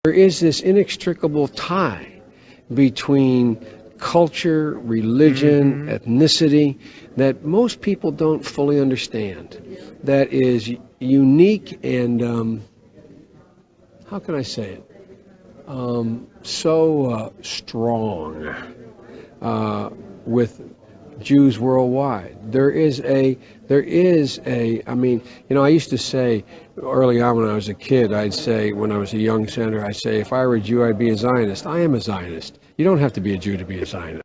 There is this inextricable tie between culture, religion, ethnicity that most people don't fully understand. That is unique and, how can I say it? So strong with Jews worldwide. There is a, I mean, you know, I used to say early on when I was a kid, I'd say, when I was a young senator, I'd say, if I were a Jew, I'd be a Zionist. I am a Zionist. You don't have to be a Jew to be a Zionist.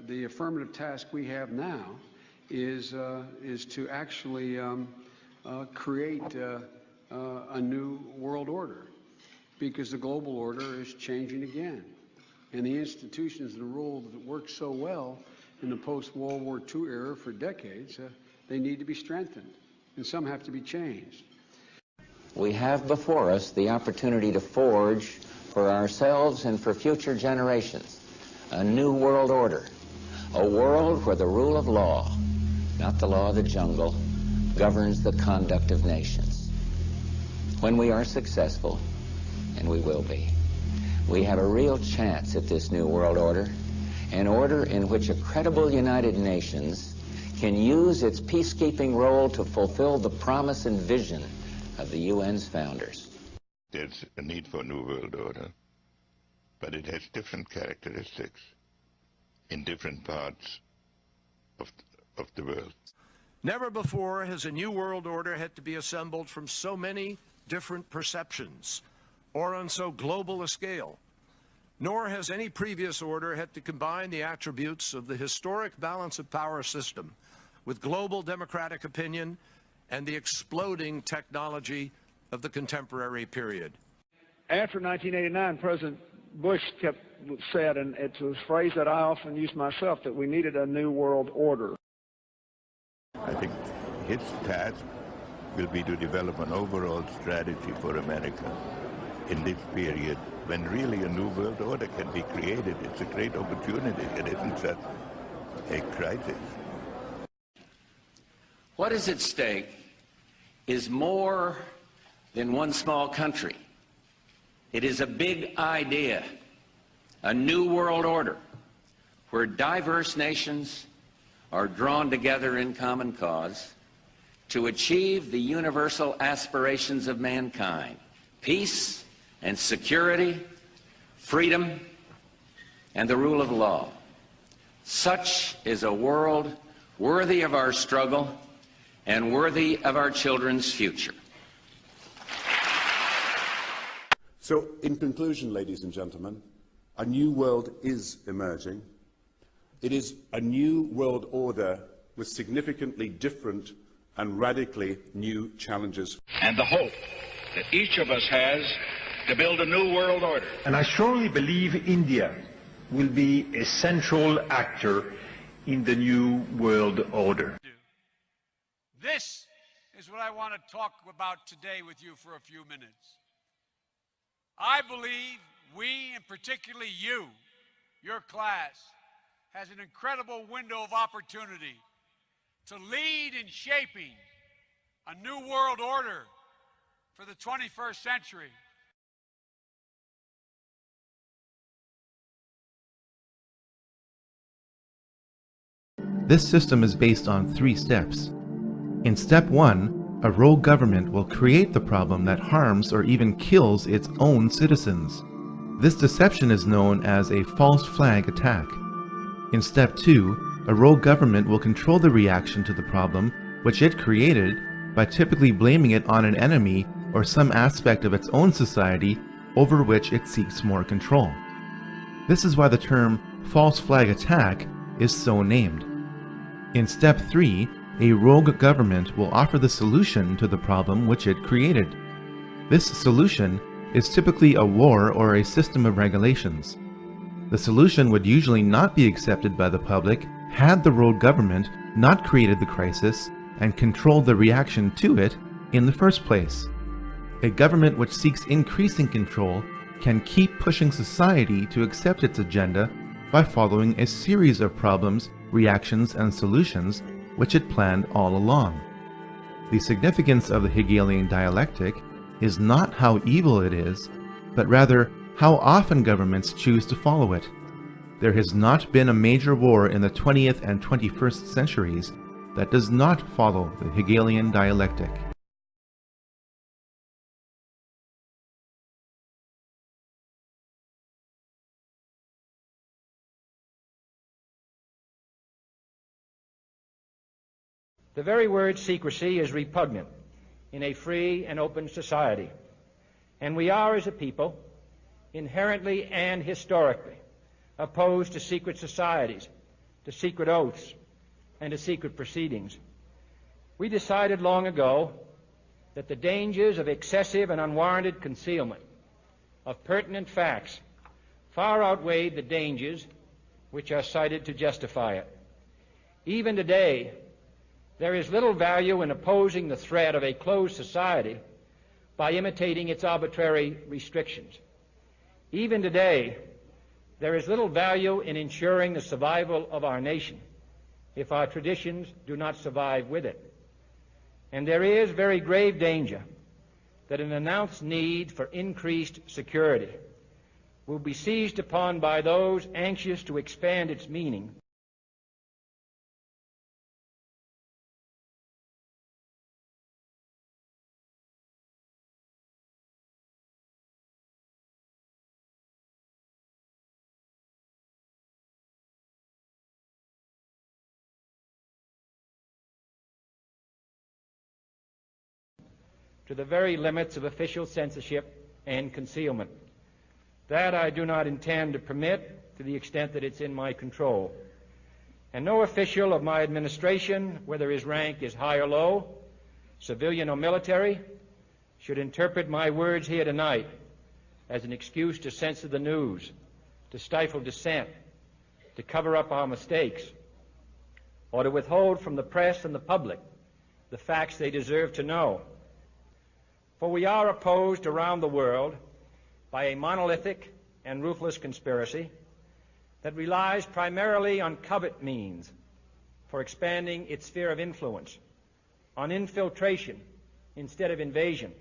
The affirmative task we have now is to actually create a new world order, because the global order is changing again. And the institutions and the rules that worked so well in the post-World War II era for decades, they need to be strengthened, and some have to be changed. We have before us the opportunity to forge for ourselves and for future generations a new world order, a world where the rule of law, not the law of the jungle, governs the conduct of nations. When we are successful, and we will be, we have a real chance at this new world order, an order in which a credible United Nations can use its peacekeeping role to fulfill the promise and vision of the UN's founders. There's a need for a new world order, but it has different characteristics in different parts of the world. Never before has a new world order had to be assembled from so many different perceptions or on so global a scale. Nor has any previous order had to combine the attributes of the historic balance of power system with global democratic opinion and the exploding technology of the contemporary period. After 1989, President Bush said, and it's a phrase that I often use myself, that we needed a new world order. I think his task will be to develop an overall strategy for America in this period when really a new world order can be created. It's a great opportunity. It isn't just a crisis. What is at stake is more than one small country. It is a big idea, a new world order, where diverse nations are drawn together in common cause to achieve the universal aspirations of mankind: peace and security, freedom, and the rule of law. Such is a world worthy of our struggle and worthy of our children's future. So, in conclusion, ladies and gentlemen, a new world is emerging. It is a new world order with significantly different and radically new challenges. And the hope that each of us has to build a new world order. And I strongly believe India will be a central actor in the new world order. This is what I want to talk about today with you for a few minutes. I believe we, and particularly you, your class, has an incredible window of opportunity to lead in shaping a new world order for the 21st century. This system is based on 3 steps. In step 1, a rogue government will create the problem that harms or even kills its own citizens. This deception is known as a false flag attack. In step 2, a rogue government will control the reaction to the problem which it created by typically blaming it on an enemy or some aspect of its own society over which it seeks more control. This is why the term false flag attack is so named. In step 3, a rogue government will offer the solution to the problem which it created. This solution is typically a war or a system of regulations. The solution would usually not be accepted by the public had the rogue government not created the crisis and controlled the reaction to it in the first place. A government which seeks increasing control can keep pushing society to accept its agenda by following a series of problems, reactions, and solutions which it planned all along. The significance of the Hegelian dialectic is not how evil it is, but rather how often governments choose to follow it. There has not been a major war in the 20th and 21st centuries that does not follow the Hegelian dialectic. The very word secrecy is repugnant in a free and open society, and we are, as a people, inherently and historically opposed to secret societies, to secret oaths, and to secret proceedings. We decided long ago that the dangers of excessive and unwarranted concealment of pertinent facts far outweighed the dangers which are cited to justify it. Even today, there is little value in opposing the threat of a closed society by imitating its arbitrary restrictions. Even today, there is little value in ensuring the survival of our nation if our traditions do not survive with it. And there is very grave danger that an announced need for increased security will be seized upon by those anxious to expand its meaning to the very limits of official censorship and concealment. That I do not intend to permit to the extent that it's in my control. And no official of my administration, whether his rank is high or low, civilian or military, should interpret my words here tonight as an excuse to censor the news, to stifle dissent, to cover up our mistakes, or to withhold from the press and the public the facts they deserve to know. For we are opposed around the world by a monolithic and ruthless conspiracy that relies primarily on covert means for expanding its sphere of influence, on infiltration instead of invasion,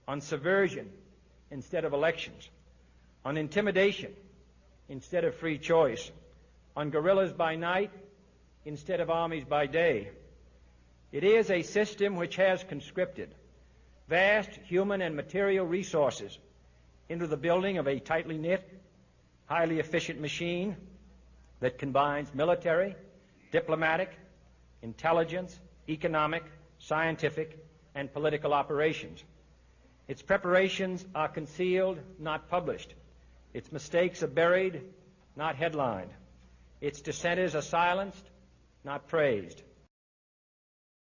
on subversion instead of elections, on intimidation instead of free choice, on guerrillas by night instead of armies by day. It is a system which has conscripted vast human and material resources into the building of a tightly knit, highly efficient machine that combines military, diplomatic, intelligence, economic, scientific, and political operations. Its preparations are concealed, not published. Its mistakes are buried, not headlined. Its dissenters are silenced, not praised.